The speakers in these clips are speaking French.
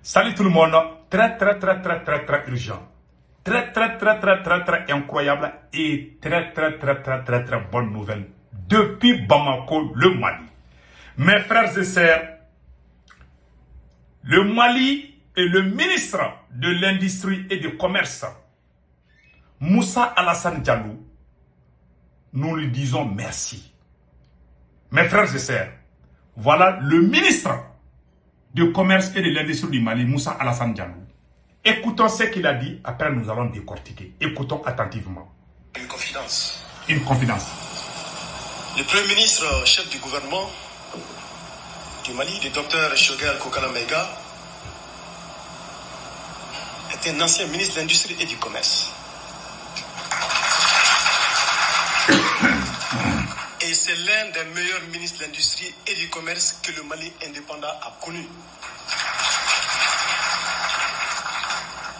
Salut tout le monde, très urgent, très incroyable et très bonne nouvelle depuis Bamako, le Mali. Mes frères et sœurs, le Mali et le ministre de l'Industrie et du Commerce, Moussa Alassane Diallo, nous lui disons merci. Mes frères et sœurs, voilà le ministre du Commerce et de l'Industrie du Mali, Moussa Alassane Diallo. Écoutons ce qu'il a dit, après nous allons décortiquer. Écoutons attentivement. Une confidence. Une confidence. Le Premier ministre, chef du gouvernement du Mali, le docteur Choguel Kokala Maïga, est un ancien ministre de l'Industrie et du Commerce. Et c'est l'un des meilleurs ministres de l'Industrie et du Commerce que le Mali indépendant a connu.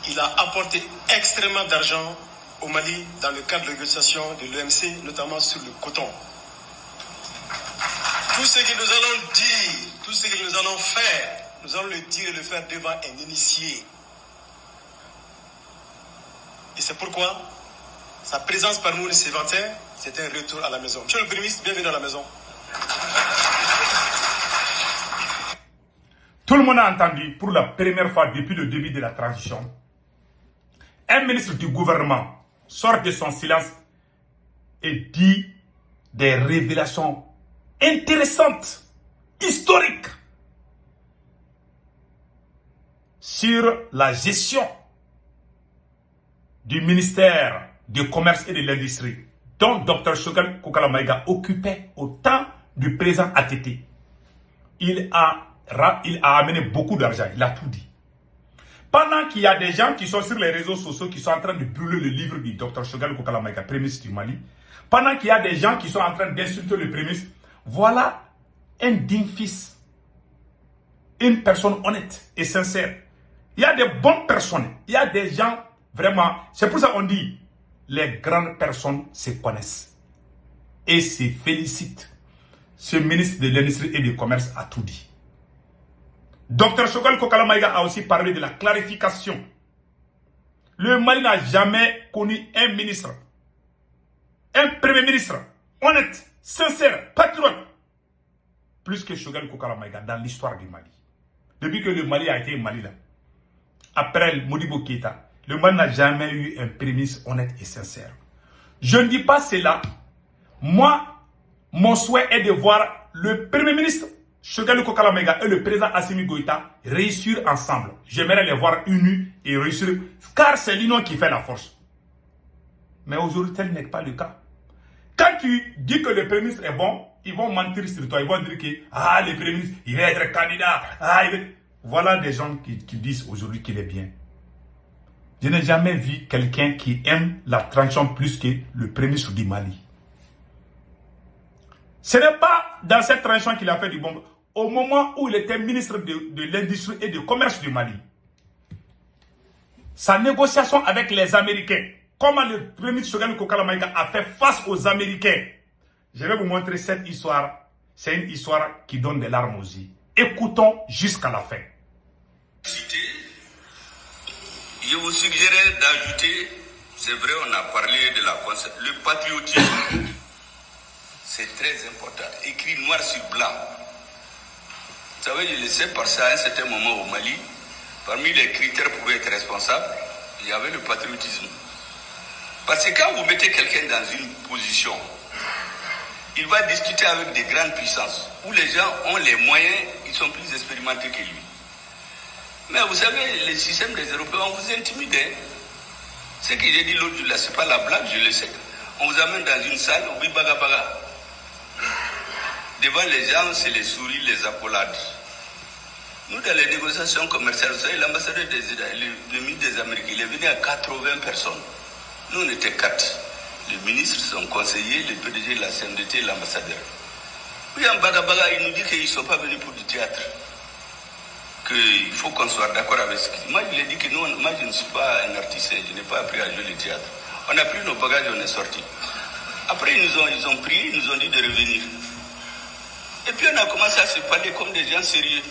Il a apporté extrêmement d'argent au Mali dans le cadre de négociation de l'OMC, notamment sur le coton. Tout ce que nous allons dire, tout ce que nous allons faire, nous allons le dire et le faire devant un initié. Et c'est pourquoi sa présence parmi nous ce matin, c'est un retour à la maison. Monsieur le Premier ministre, bienvenue dans la maison. Tout le monde a entendu, pour la première fois depuis le début de la transition, un ministre du gouvernement sort de son silence et dit des révélations intéressantes, historiques, sur la gestion du ministère du Commerce et de l'Industrie, dont Dr Choguel Kokala Maïga occupait au temps du président ATT. Il a amené beaucoup d'argent, il a tout dit. Pendant qu'il y a des gens qui sont sur les réseaux sociaux qui sont en train de brûler le livre du Dr Choguel Kokala Maïga, Premier ministre du Mali, pendant qu'il y a des gens qui sont en train d'insulter le Premier ministre, voilà un digne fils, une personne honnête et sincère. Il y a des bonnes personnes, il y a des gens vraiment, c'est pour ça qu'on dit, les grandes personnes se connaissent et se félicitent. Ce ministre de l'Industrie et du Commerce a tout dit. Dr Choguel Kokala Maïga a aussi parlé de la clarification. Le Mali n'a jamais connu un ministre, un premier ministre honnête, sincère, patriote, plus que Choguel Kokala Maïga dans l'histoire du Mali. Depuis que le Mali a été un Mali là, après Modibo Keïta, le Mali n'a jamais eu un premier ministre honnête et sincère. Je ne dis pas cela. Moi, mon souhait est de voir le premier ministre Choguel Kokala Maïga et le président Assimi Goïta réussir ensemble. J'aimerais les voir unis et réussir, car c'est l'union qui fait la force. Mais aujourd'hui, tel n'est pas le cas. Quand tu dis que le premier ministre est bon, ils vont mentir sur toi. Ils vont dire que le premier ministre, il va être candidat. Voilà des gens qui disent aujourd'hui qu'il est bien. Je n'ai jamais vu quelqu'un qui aime la transition plus que le premier ministre du Mali. Ce n'est pas dans cette transition qu'il a fait du bon. Au moment où il était ministre de l'Industrie et du Commerce du Mali, sa négociation avec les Américains, comment le premier ministre Choguel Kokala Maïga a fait face aux Américains. Je vais vous montrer cette histoire. C'est une histoire qui donne des larmes aux yeux. Écoutons jusqu'à la fin. Je vous suggérais d'ajouter, c'est vrai, on a parlé de le patriotisme. C'est très important. Écrit noir sur blanc. Vous savez, je le sais parce qu'à un certain moment au Mali, parmi les critères pour être responsable, il y avait le patriotisme. Parce que quand vous mettez quelqu'un dans une position, il va discuter avec des grandes puissances, où les gens ont les moyens, ils sont plus expérimentés que lui. Mais vous savez, le système des Européens, on vous intimide. Ce que j'ai dit l'autre jour là, c'est pas la blague, je le sais. On vous amène dans une salle, on dit baga baga. Devant les gens, c'est les souris, les accolades. Nous, dans les négociations commerciales, vous savez, l'ambassadeur le ministre des Américains, il est venu à 80 personnes. Nous, on était 4. Le ministre, son conseiller, le PDG de la CNDT et l'ambassadeur. Oui, en baga baga, il nous dit qu'ils ne sont pas venus pour du théâtre. Qu'il faut qu'on soit d'accord avec ce qu'il dit. Moi, je lui ai dit que non, moi, je ne suis pas un artiste, je n'ai pas appris à jouer le théâtre. On a pris nos bagages, on est sortis. Après, ils ont prié, ils nous ont dit de revenir. Et puis, on a commencé à se parler comme des gens sérieux.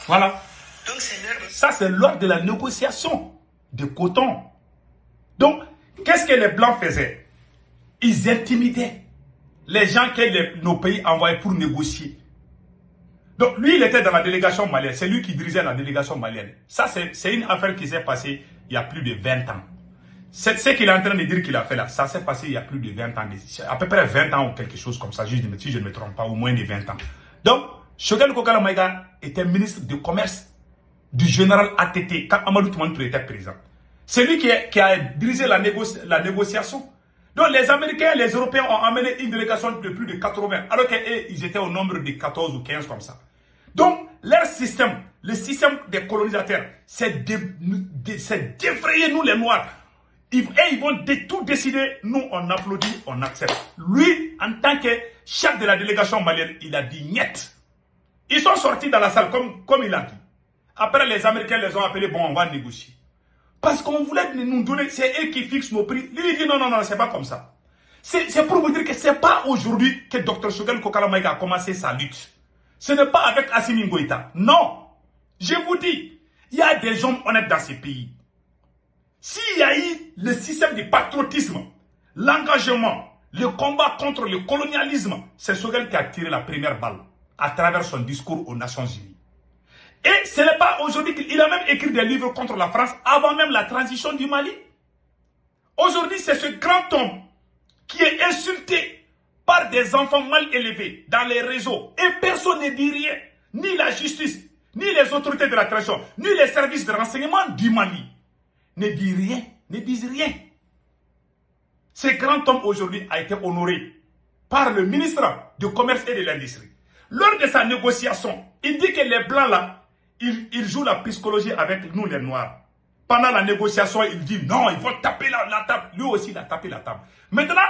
Voilà. Donc c'est l'heure. Ça, c'est lors de la négociation de coton. Donc, qu'est-ce que les Blancs faisaient? Ils intimidaient les gens que nos pays envoyaient pour négocier. Donc, lui, il était dans la délégation malienne. C'est lui qui dirigeait la délégation malienne. Ça, c'est une affaire qui s'est passée il y a plus de 20 ans. C'est ce qu'il est en train de dire qu'il a fait là. Ça s'est passé il y a plus de 20 ans. À peu près 20 ans ou quelque chose comme ça. Si je ne me trompe pas, au moins de 20 ans. Donc, Choguel Kokala Maïga était ministre du commerce du général ATT quand Amadou Toumani Touré était président. C'est lui qui a dirigé la négociation. Donc, les Américains et les Européens ont amené une délégation de plus de 80, alors qu'ils étaient au nombre de 14 ou 15 comme ça. Donc, leur système, le système des colonisateurs, c'est d'effrayer nous les Noirs. Et ils vont tout décider, nous on applaudit, on accepte. Lui, en tant que chef de la délégation malienne, il a dit niet. Ils sont sortis dans la salle comme il a dit. Après, les Américains les ont appelés, bon, on va négocier. Parce qu'on voulait nous donner, c'est eux qui fixent nos prix. Lui, il dit non, c'est pas comme ça. C'est pour vous dire que c'est pas aujourd'hui que Dr Choguel Kokala Maïga a commencé sa lutte. Ce n'est pas avec Assimi Goïta. Non. Je vous dis, il y a des hommes honnêtes dans ces pays. S'il y a eu le système de patriotisme, l'engagement, le combat contre le colonialisme, c'est Choguel qui a tiré la première balle à travers son discours aux Nations Unies. Et ce n'est pas aujourd'hui qu'il a même écrit des livres contre la France avant même la transition du Mali. Aujourd'hui, c'est ce grand homme qui est insulté par des enfants mal élevés dans les réseaux. Et personne ne dit rien. Ni la justice, ni les autorités de la transition, ni les services de renseignement du Mali ne disent rien. Ne disent rien. Ce grand homme aujourd'hui a été honoré par le ministre du Commerce et de l'Industrie. Lors de sa négociation, il dit que les Blancs là, ils jouent la psychologie avec nous les Noirs. Pendant la négociation, il dit non, il faut taper la table. Lui aussi, il a tapé la table. Maintenant,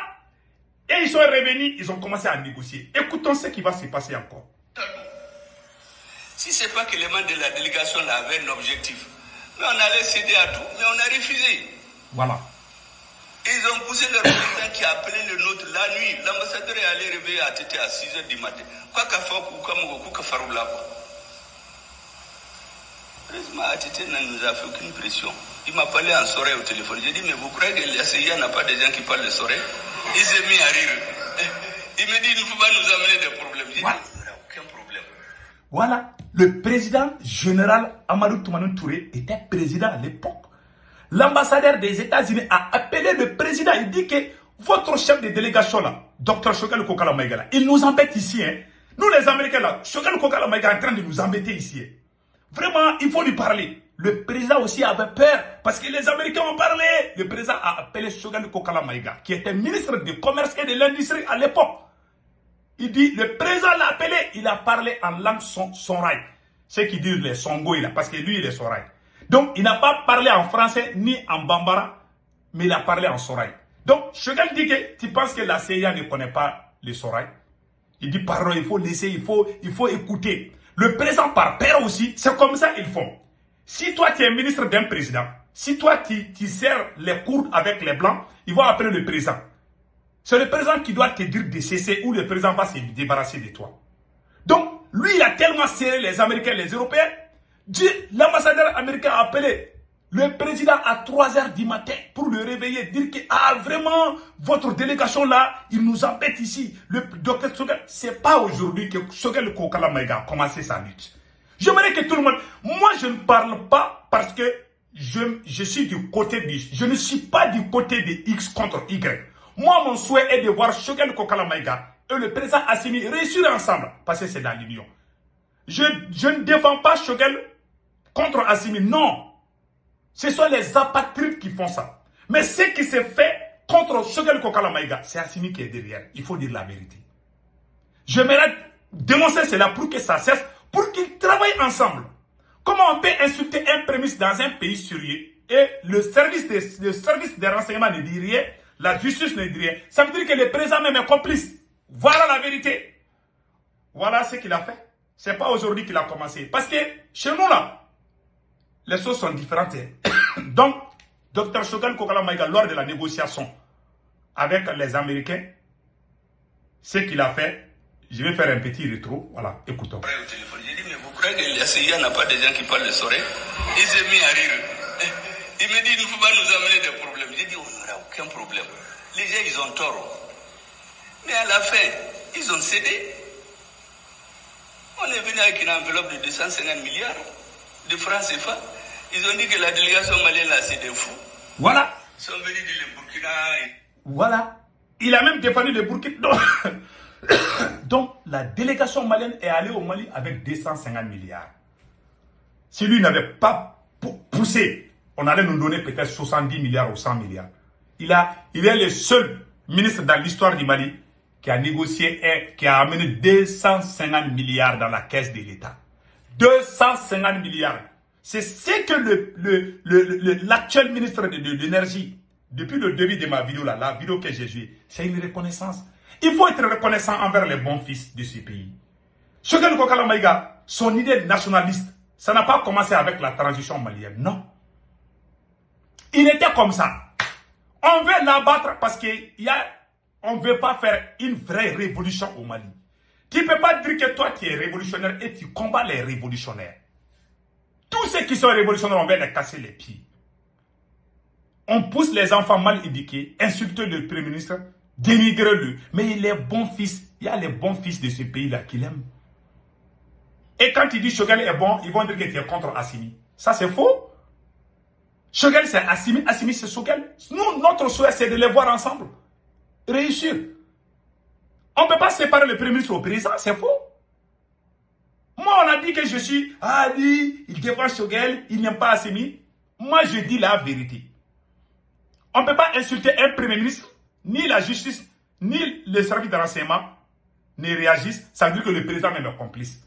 et ils sont revenus, ils ont commencé à négocier. Écoutons ce qui va se passer encore. Si ce n'est pas que les membres de la délégation avaient un objectif, mais on allait céder à tout, mais on a refusé. Voilà. Ils ont poussé le président qui a appelé le nôtre la nuit. L'ambassadeur est allé réveiller à Tété à 6 h du matin. Quoi qu'a fait ou là. Heureusement, Tété ne nous a fait aucune pression. Il m'a parlé en soirée au téléphone. J'ai dit, mais vous croyez que la CIA n'a pas de gens qui parlent de soirée? Il s'est mis à rire. Il me dit, il ne faut pas nous amener des problèmes. J'ai dit, il n'y a aucun problème. Voilà, le président général Amadou Toumani Touré était président à l'époque. L'ambassadeur des États-Unis a appelé le président. Il dit que votre chef de délégation là, Dr Choguel Kokala Maïga, il nous embête ici. Hein. Nous les Américains là, Choguel Kokala Maïga est en train de nous embêter ici. Hein. Vraiment, il faut lui parler. Le président aussi avait peur parce que les Américains ont parlé. Le président a appelé Choguel Kokala Maïga, qui était ministre du Commerce et de l'Industrie à l'époque. Il dit, le président l'a appelé, il a parlé en langue sonraï. Ceux qui disent les songoï là, parce que lui il est sonraï. Donc il n'a pas parlé en français ni en bambara, mais il a parlé en sonraï. Donc Choguel dit que tu penses que la CIA ne connaît pas les sonraï. Il dit, pardon, il faut laisser, il faut écouter. Le président par peur aussi, c'est comme ça ils font. Si toi tu es ministre d'un président, si toi tu serres les cours avec les blancs, ils vont appeler le président. C'est le président qui doit te dire de cesser ou le président va se débarrasser de toi. Donc, lui, il a tellement serré les Américains et les Européens. L'ambassadeur américain a appelé le président à 3 h du matin pour le réveiller, dire que, vraiment, votre délégation là, il nous embête ici. Le docteur Choguel, c'est pas aujourd'hui que Choguel Kokala Maïga a commencé sa lutte. J'aimerais que tout le monde, moi je ne parle pas parce que je suis du côté de, je ne suis pas du côté de X contre Y. Moi, mon souhait est de voir Choguel Kokala Maïga et le président Assimi réussir ensemble, parce que c'est dans l'union. Je ne défends pas Choguel contre Assimi, non. Ce sont les apatrides qui font ça. Mais ce qui s'est fait contre Choguel Kokala Maïga, c'est Assimi qui est derrière. Il faut dire la vérité. J'aimerais dénoncer cela pour que ça cesse, pour qu'ils travaillent ensemble. Comment on peut insulter un prémisse dans un pays sérieux et le service des renseignements ne dit rien? La justice ne dit rien. Ça veut dire que le président même est complice. Voilà la vérité. Voilà ce qu'il a fait. Ce n'est pas aujourd'hui qu'il a commencé. Parce que chez nous là, les choses sont différentes. Donc, Dr Choguel Kokala Maïga, lors de la négociation avec les Américains, ce qu'il a fait, je vais faire un petit rétro. Voilà, écoutons. crois que la CIA n'a pas de gens qui parlent le soré. Il s'est mis à rire. Il me dit, il ne faut pas nous amener des problèmes. J'ai dit, on n'aura aucun problème. Les gens, ils ont tort. Mais à la fin, ils ont cédé. On est venu avec une enveloppe de 250 milliards de francs CFA. Ils ont dit que la délégation malienne, là, c'est des fous. Voilà. Ils sont venus du Burkina. Voilà. Il a même défendu le Burkina. Donc, la délégation malienne est allée au Mali avec 250 milliards. Si lui n'avait pas poussé, on allait nous donner peut-être 70 milliards ou 100 milliards. Il est le seul ministre dans l'histoire du Mali qui a négocié et qui a amené 250 milliards dans la caisse de l'État. 250 milliards. C'est ce que l'actuel ministre de l'énergie, depuis le début de ma vidéo, là, la vidéo que j'ai jouée, c'est une reconnaissance. Il faut être reconnaissant envers les bons fils de ce pays. Choguel Kokala Maïga, son idée nationaliste, ça n'a pas commencé avec la transition malienne, non. Il était comme ça. On veut l'abattre parce qu'on ne veut pas faire une vraie révolution au Mali. Tu ne peux pas dire que toi tu es révolutionnaire et tu combats les révolutionnaires. Tous ceux qui sont révolutionnaires, on va les casser les pieds. On pousse les enfants mal éduqués, insulter le Premier ministre, dénigrer-le. Mais il est bon fils. Il y a les bons fils de ce pays-là qui l'aiment. Et quand il dit Choguel est bon, ils vont dire que tu es contre Assimi. Ça, c'est faux. Choguel, c'est Assimi. Assimi, c'est Choguel. Nous, notre souhait, c'est de les voir ensemble. Réussir. On ne peut pas séparer le Premier ministre au président, c'est faux. Moi, on a dit que je suis Ali, il défend Choguel, il n'aime pas Assimi. Moi, je dis la vérité. On ne peut pas insulter un Premier ministre, ni la justice, ni le service de renseignement ne réagissent. Ça veut dire que le président est leur complice.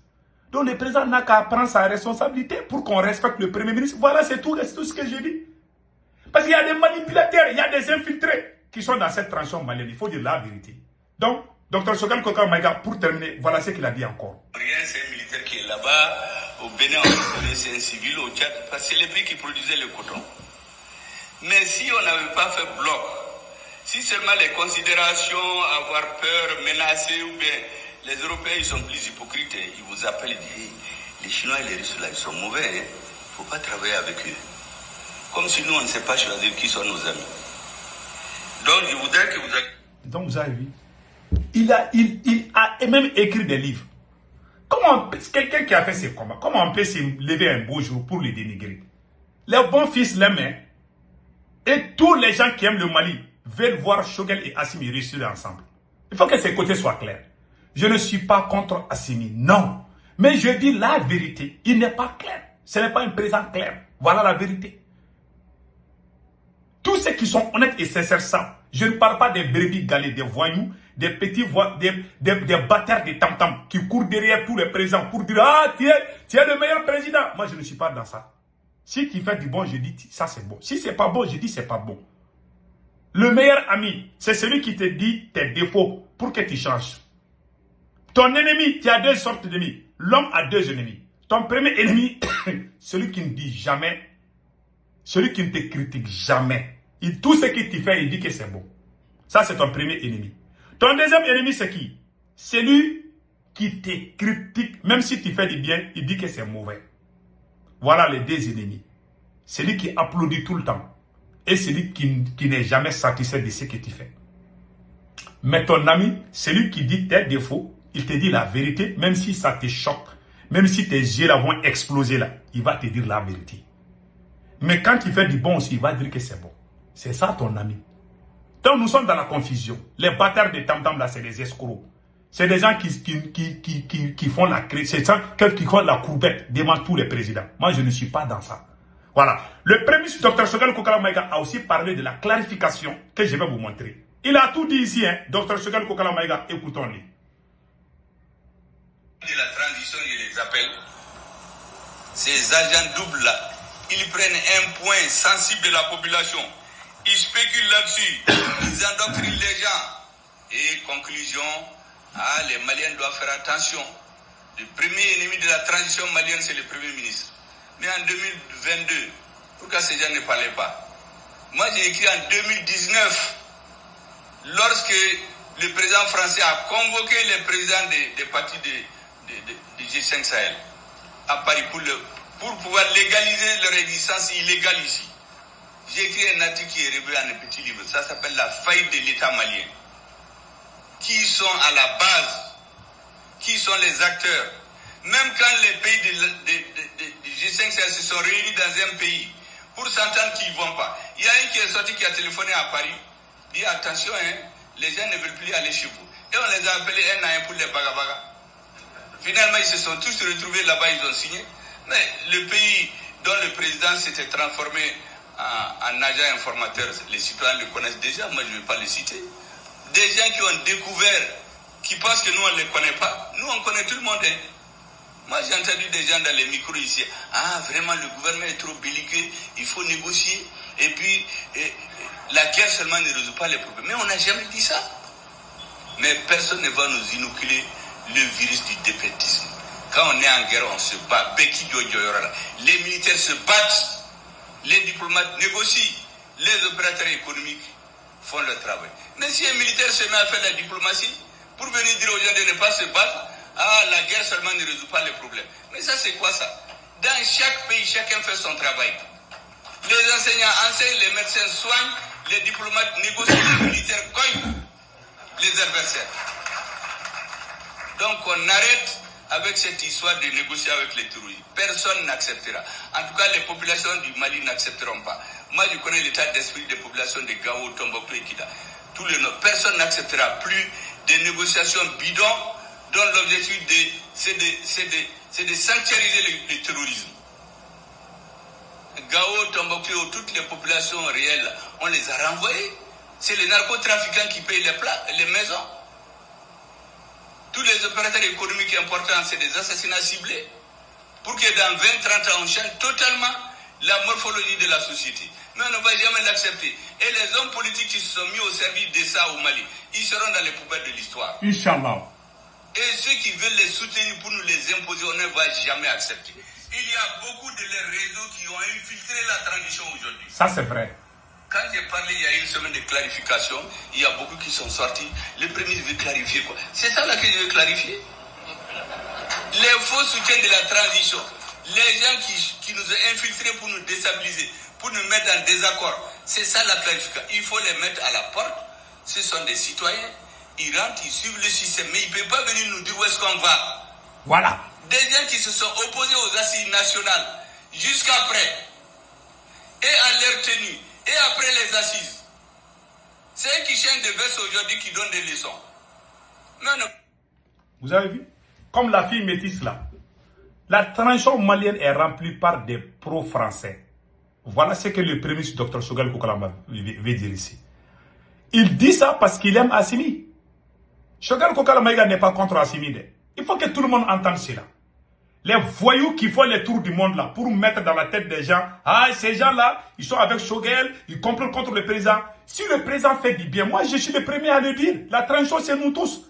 Donc le président n'a qu'à prendre sa responsabilité pour qu'on respecte le Premier ministre. Voilà, c'est tout ce que j'ai dit. Parce qu'il y a des manipulateurs, il y a des infiltrés qui sont dans cette transition malienne. Il faut dire la vérité. Donc, Dr Choguel Kokala Maïga, pour terminer, voilà ce qu'il a dit encore. Rien, c'est un militaire qui est là-bas. Au Bénin, c'est un civil. Au Tchad, parce que c'est les pays qui produisaient le coton. Mais si on n'avait pas fait bloc, si seulement les considérations, avoir peur, menacer ou bien les Européens, ils sont plus hypocrites, ils vous appellent, ils disent hey, les Chinois et les Russes là, ils sont mauvais, il ne faut pas travailler avec eux. Comme si nous, on ne sait pas choisir qui sont nos amis. Donc, je voudrais que vous... Donc, vous avez vu, il a même écrit des livres. Comment quelqu'un qui a fait ces combats, comment on peut se lever un beau jour pour les dénigrer? Les bons fils l'aiment, et tous les gens qui aiment le Mali veulent voir Choguel et Assimi réussir ensemble. Il faut que ces côtés soient clairs. Je ne suis pas contre Assimi, non. Mais je dis la vérité. Il n'est pas clair. Ce n'est pas un président clair. Voilà la vérité. Tous ceux qui sont honnêtes et sincères savent. Je ne parle pas des brebis galés, des voyous, des petits des bâtards, des tam-tam qui courent derrière tous les présidents pour dire « Ah, tu es le meilleur président ». Moi, je ne suis pas dans ça. Si tu fais du bon, je dis ça c'est bon. Si c'est pas bon, je dis c'est pas bon. Le meilleur ami, c'est celui qui te dit tes défauts pour que tu changes. Ton ennemi, tu as deux sortes d'ennemis. L'homme a deux ennemis. Ton premier ennemi, celui qui ne dit jamais, celui qui ne te critique jamais. Tout ce qu'il te fait, il dit que c'est bon. Ça, c'est ton premier ennemi. Ton deuxième ennemi, c'est qui? Celui qui te critique, même si tu fais du bien, il dit que c'est mauvais. Voilà les deux ennemis. Celui qui applaudit tout le temps et celui qui n'est jamais satisfait de ce que tu fais. Mais ton ami, celui qui dit tes défauts, il te dit la vérité, même si ça te choque, même si tes yeux là vont exploser là, il va te dire la vérité. Mais quand il fait du bon aussi, il va dire que c'est bon. C'est ça ton ami. Donc nous sommes dans la confusion. Les bâtards de tam-tam là, c'est des escrocs. C'est des gens qui font la crise, c'est ça qui font la courbette devant tous les présidents. Moi, je ne suis pas dans ça. Voilà. Le premier ministre, Dr Choguel Kokala Maïga, a aussi parlé de la clarification que je vais vous montrer. Il a tout dit ici, hein, Dr Choguel Kokala Maïga, écoutons-le. De la transition, je les appelle. Ces agents doubles là, ils prennent un point sensible de la population. Ils spéculent là-dessus. Ils endoctrinent les gens. Et conclusion, les Maliens doivent faire attention. Le premier ennemi de la transition malienne, c'est le Premier ministre. Mais en 2022, pourquoi ces gens ne parlaient pas? Moi, j'ai écrit en 2019, lorsque le président français a convoqué les présidents des partis de G5 Sahel à Paris pour pouvoir légaliser leur existence illégale ici. J'ai écrit un article qui est revu en un petit livre. Ça s'appelle La faillite de l'État malien. Qui sont à la base? Qui sont les acteurs? Même quand les pays du G5 se sont réunis dans un pays pour s'entendre qu'ils ne vont pas. Il y a un qui est sorti, qui a téléphoné à Paris, dit attention, les gens ne veulent plus aller chez vous. Et on les a appelés un à un pour les bagabaga. Finalement, ils se sont tous retrouvés là-bas, ils ont signé. Mais le pays dont le président s'était transformé en agent informateur, les citoyens le connaissent déjà, moi je ne vais pas le citer. Des gens qui ont découvert, qui pensent que nous on ne les connaît pas. Nous on connaît tout le monde. Moi j'ai entendu des gens dans les micros ici. Ah vraiment le gouvernement est trop belliqueux, il faut négocier. Et puis la guerre seulement ne résout pas les problèmes. Mais on n'a jamais dit ça. Mais personne ne va nous inoculer le virus du défaitisme. Quand on est en guerre, on se bat. Les militaires se battent. Les diplomates négocient. Les opérateurs économiques font leur travail. Mais si un militaire se met à faire la diplomatie pour venir dire aux gens de ne pas se battre, la guerre seulement ne résout pas les problèmes. Mais ça, c'est quoi ça? Dans chaque pays, chacun fait son travail. Les enseignants enseignent, les médecins soignent, les diplomates négocient, les militaires cognent les adversaires. Donc on arrête avec cette histoire de négocier avec les terroristes. Personne n'acceptera. En tout cas, les populations du Mali n'accepteront pas. Moi, je connais l'état d'esprit des populations de Gao, Tombouctou et Kida. Personne n'acceptera plus des négociations bidons dont l'objectif c'est de sanctuariser le terrorisme. Gao, Tombouctou, toutes les populations réelles, on les a renvoyées. C'est les narcotrafiquants qui payent les maisons. Tous les opérateurs économiques importants, c'est des assassinats ciblés. Pour que dans 20-30 ans, on change totalement la morphologie de la société. Mais on ne va jamais l'accepter. Et les hommes politiques qui se sont mis au service de ça au Mali, ils seront dans les poubelles de l'histoire. Inch'Allah. Et ceux qui veulent les soutenir pour nous les imposer, on ne va jamais accepter. Il y a beaucoup de leurs réseaux qui ont infiltré la transition aujourd'hui. Ça, c'est vrai. Quand j'ai parlé il y a une semaine de clarification, il y a beaucoup qui sont sortis. Le premier ministre veut clarifier quoi? C'est ça là que je veux clarifier. Les faux soutiens de la transition, les gens qui nous ont infiltrés pour nous déstabiliser, pour nous mettre en désaccord, c'est ça la clarification. Il faut les mettre à la porte. Ce sont des citoyens. Ils rentrent, ils suivent le système, mais ils ne peuvent pas venir nous dire où est-ce qu'on va. Voilà. Des gens qui se sont opposés aux assises nationales jusqu'après, et à leur tenue, et après les assises. C'est eux qui changent de veste aujourd'hui qui donnent des leçons. Non. Vous avez vu? Comme la fille métisse là. La transition malienne est remplie par des pro-français. Voilà ce que le premier ministre Dr Choguel Koukalama veut dire ici. Il dit ça parce qu'il aime Assimi. Choguel Koukalama n'est pas contre Assimi. Il faut que tout le monde entende cela. Les voyous qui font les tours du monde là, pour mettre dans la tête des gens, ces gens-là, ils sont avec Choguel, ils comprennent contre le président. Si le président fait du bien, moi je suis le premier à le dire. La transition, c'est nous tous.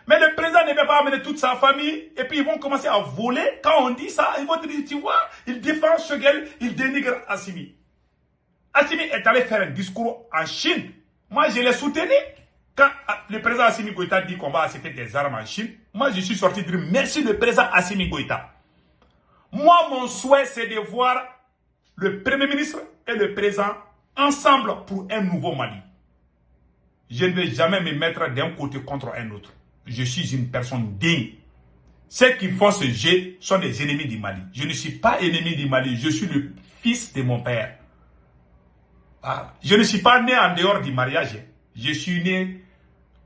Mais le président ne peut pas amener toute sa famille, et puis ils vont commencer à voler. Quand on dit ça, ils vont dire, tu vois, il défend Choguel, il dénigre Assimi. Assimi est allé faire un discours en Chine. Moi, je l'ai soutenu. Quand le président Assimi Goïta dit qu'on va acheter des armes en Chine, moi je suis sorti dire merci le président Assimi Goïta. Moi, mon souhait, c'est de voir le Premier ministre et le président ensemble pour un nouveau Mali. Je ne vais jamais me mettre d'un côté contre un autre. Je suis une personne digne. Ceux qui font ce jeu sont des ennemis du Mali. Je ne suis pas ennemi du Mali, je suis le fils de mon père. Je ne suis pas né en dehors du mariage. Je suis né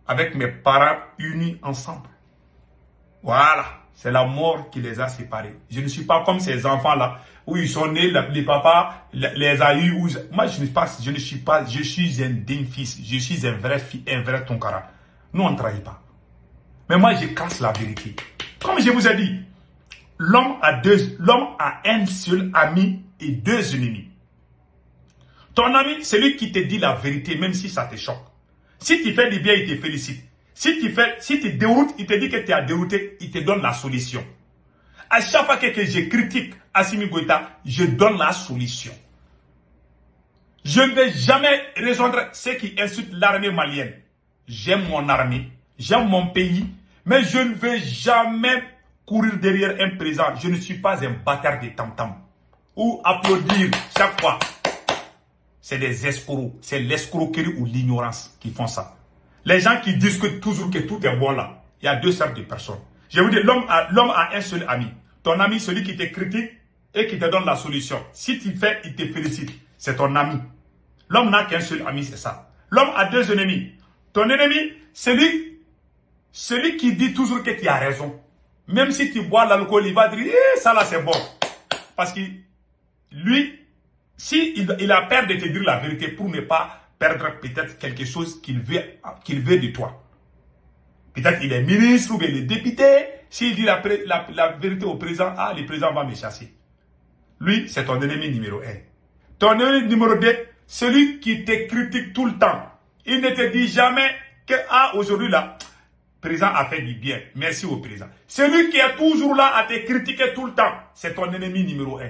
avec mes parents unis ensemble. Voilà. C'est la mort qui les a séparés. Je ne suis pas comme ces enfants-là, où ils sont nés, les papas les a eu. Moi, je suis un digne fils. Je suis un vrai Tonkara. Nous, on ne trahit pas. Mais moi, je casse la vérité. Comme je vous ai dit, l'homme a un seul ami et deux ennemis. Ton ami, c'est lui qui te dit la vérité, même si ça te choque. Si tu fais du bien, il te félicite. Si tu déroutes, il te dit que tu as dérouté, il te donne la solution. À chaque fois que je critique Assimi Goïta, je donne la solution. Je ne vais jamais rejoindre ceux qui insultent l'armée malienne. J'aime mon armée, j'aime mon pays, mais je ne vais jamais courir derrière un président. Je ne suis pas un bâtard de tam-tam. Ou applaudir chaque fois. C'est des escrocs. C'est l'escroquerie ou l'ignorance qui font ça. Les gens qui disent que toujours que tout est bon là. Il y a deux sortes de personnes. Je vous dis, l'homme a un seul ami. Ton ami, celui qui te critique et qui te donne la solution. Si tu fais, il te félicite. C'est ton ami. L'homme n'a qu'un seul ami, c'est ça. L'homme a deux ennemis. Ton ennemi, celui qui dit toujours que tu as raison. Même si tu bois l'alcool, il va dire, ça là c'est bon. Parce que lui, il a peur de te dire la vérité pour ne pas perdre peut-être quelque chose qu'il veut de toi. Peut-être il est ministre ou bien il est député. S'il dit la vérité au président, le président va me chasser. Lui, c'est ton ennemi numéro 1. Ton ennemi numéro 2, celui qui te critique tout le temps. Il ne te dit jamais que, aujourd'hui là, le président a fait du bien. Merci au président. Celui qui est toujours là à te critiquer tout le temps, c'est ton ennemi numéro 1.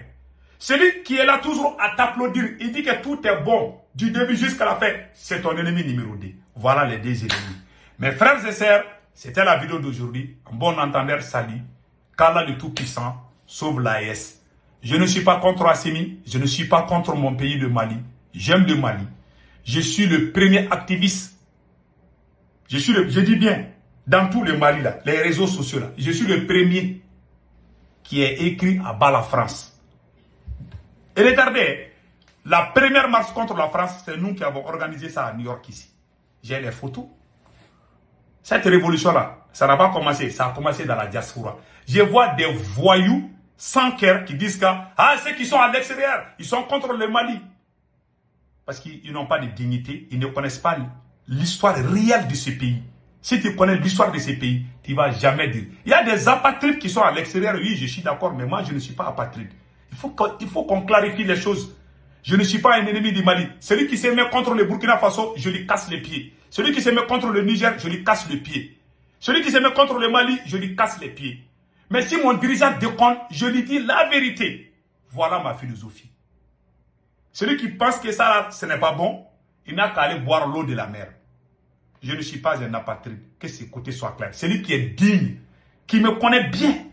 Celui qui est là toujours à t'applaudir, il dit que tout est bon, du début jusqu'à la fin, c'est ton ennemi numéro 2. Voilà les deux ennemis. Mes frères et sœurs, c'était la vidéo d'aujourd'hui. Un bon entendeur, salut. qu'Allah le Tout-Puissant sauve l'AES. Je ne suis pas contre Assimi, je ne suis pas contre mon pays, le Mali. J'aime le Mali. Je suis le premier activiste. Je dis bien, dans tout le Mali, là, les réseaux sociaux, là, je suis le premier qui est écrit à bas la France. Et regardez, la première marche contre la France, c'est nous qui avons organisé ça à New York ici. J'ai les photos. Cette révolution-là, ça n'a pas commencé, ça a commencé dans la diaspora. Je vois des voyous sans cœur qui disent que ceux qui sont à l'extérieur, ils sont contre le Mali. Parce qu'ils n'ont pas de dignité, ils ne connaissent pas l'histoire réelle de ce pays. Si tu connais l'histoire de ce pays, tu ne vas jamais dire. Il y a des apatrides qui sont à l'extérieur, oui, je suis d'accord, mais moi je ne suis pas apatride. Il faut qu'on clarifie les choses. Je ne suis pas un ennemi du Mali. Celui qui se met contre le Burkina Faso, je lui casse les pieds. Celui qui se met contre le Niger, je lui casse les pieds. Celui qui se met contre le Mali, je lui casse les pieds. Mais si mon dirigeant déconne, je lui dis la vérité. Voilà ma philosophie. Celui qui pense que ça, ce n'est pas bon, il n'a qu'à aller boire l'eau de la mer. Je ne suis pas un apatride. Que ses côtés soient clairs. Celui qui est digne, qui me connaît bien,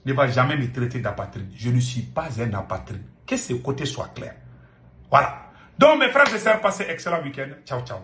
ne va jamais me traiter d'apatride. Je ne suis pas un apatride. Que ses côtés soient clairs. Voilà. Donc mes frères et sœurs, passez un excellent week-end. Ciao, ciao.